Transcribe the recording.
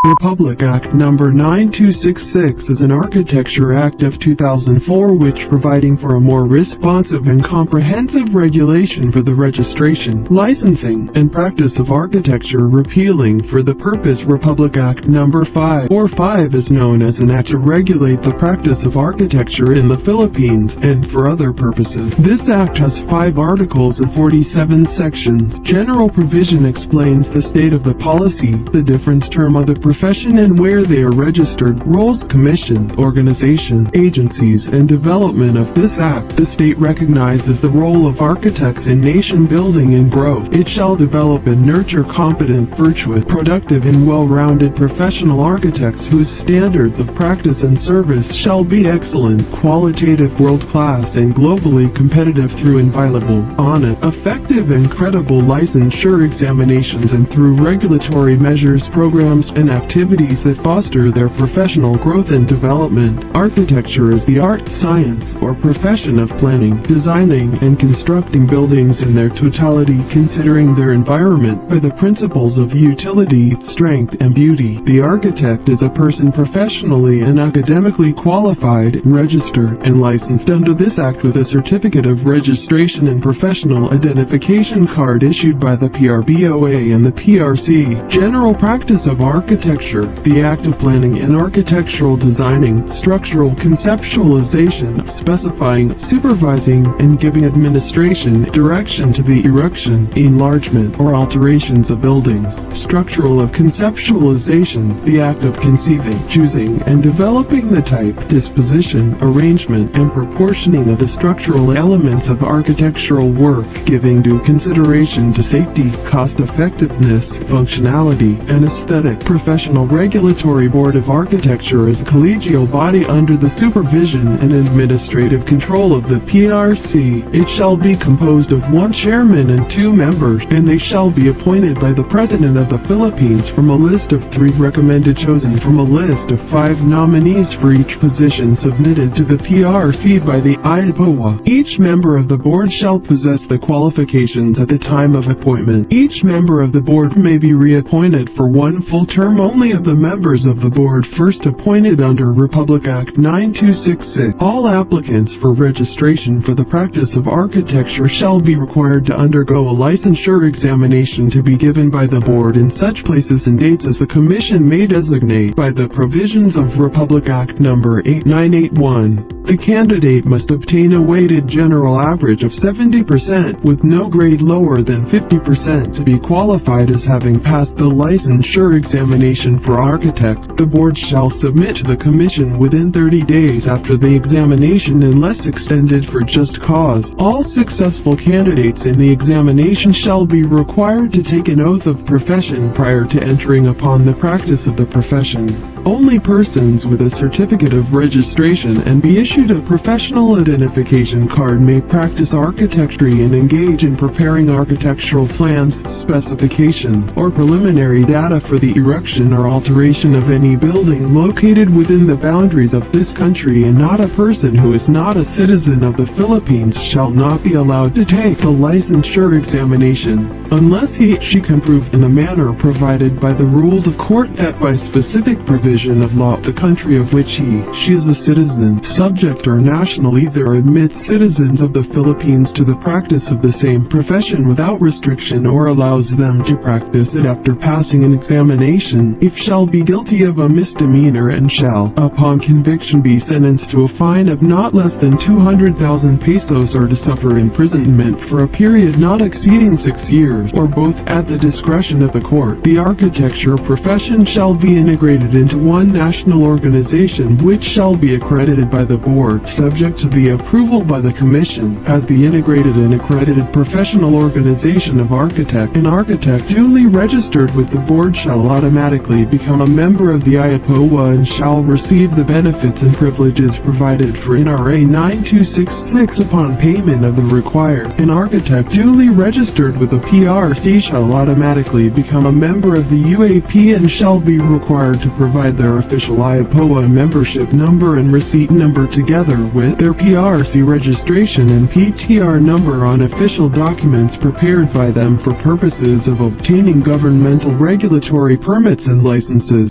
Republic Act No. 9266 is an Architecture Act of 2004 which providing for a more responsive and comprehensive regulation for the registration, licensing, and practice of architecture repealing for the purpose Republic Act No. 5 is known as an act to regulate the practice of architecture in the Philippines and for other purposes. This act has 5 articles and 47 sections. General provision explains the state of the policy, the difference term of the profession and where they are registered, roles, commission, organization, agencies, and development of this act. The state recognizes the role of architects in nation building and growth. It shall develop and nurture competent, virtuous, productive, and well-rounded professional architects whose standards of practice and service shall be excellent, qualitative, world-class, and globally competitive through inviolable, honest, effective, and credible licensure examinations and through regulatory measures, programs, and activities that foster their professional growth and development. Architecture is the art, science, or profession of planning, designing, and constructing buildings in their totality considering their environment by the principles of utility, strength, and beauty. The architect is a person professionally and academically qualified, registered, and licensed under this act with a certificate of registration and professional identification card issued by the PRBOA and the PRC. General practice of architecture, the act of planning and architectural designing, structural conceptualization, specifying, supervising, and giving administration direction to the erection, enlargement, or alterations of buildings. Structural of conceptualization, the act of conceiving, choosing, and developing the type, disposition, arrangement, and proportioning of the structural elements of architectural work, giving due consideration to safety, cost-effectiveness, functionality, and aesthetic. Professional Regulatory Board of Architecture is a collegial body under the supervision and administrative control of the PRC. It shall be composed of 1 chairman and 2 members, and they shall be appointed by the President of the Philippines from a list of 3 recommended chosen from a list of 5 nominees for each position submitted to the PRC by the IAPOA. Each member of the board shall possess the qualifications at the time of appointment. Each member of the board may be reappointed for 1 full term only of the members of the board first appointed under Republic Act 9266. All applicants for registration for the practice of architecture shall be required to undergo a licensure examination to be given by the board in such places and dates as the Commission may designate by the provisions of Republic Act No. 8981. The candidate must obtain a weighted general average of 70% with no grade lower than 50% to be qualified as having passed the licensure examination for architects. The board shall submit to the Commission within 30 days after the examination unless extended for just cause. All successful candidates in the examination shall be required to take an oath of profession prior to entering upon the practice of the profession. Only persons with a certificate of registration and be issued a professional identification card may practice architecture and engage in preparing architectural plans, specifications, or preliminary data for the erection or alteration of any building located within the boundaries of this country, and not a person who is not a citizen of the Philippines shall not be allowed to take the licensure examination, unless he/she can prove in the manner provided by the rules of court that by specific provision of law the country of which he/she is a citizen, subject, or national either admits citizens of the Philippines to the practice of the same profession without restriction or allows them to practice it after passing an examination, if shall be guilty of a misdemeanor and shall, upon conviction, be sentenced to a fine of not less than 200,000 pesos or to suffer imprisonment for a period not exceeding 6 years, or both, at the discretion of the court. The architecture profession shall be integrated into one national organization which shall be accredited by the board, subject to the approval by the Commission, as the integrated and accredited professional organization of architect. An architect duly registered with the board shall automatically become a member of the IAPOA and shall receive the benefits and privileges provided for in RA 9266 upon payment of the required. An architect duly registered with the PRC shall automatically become a member of the UAP and shall be required to provide their official IAPOA membership number and receipt number together with their PRC registration and PTR number on official documents prepared by them for purposes of obtaining governmental regulatory permits and licenses.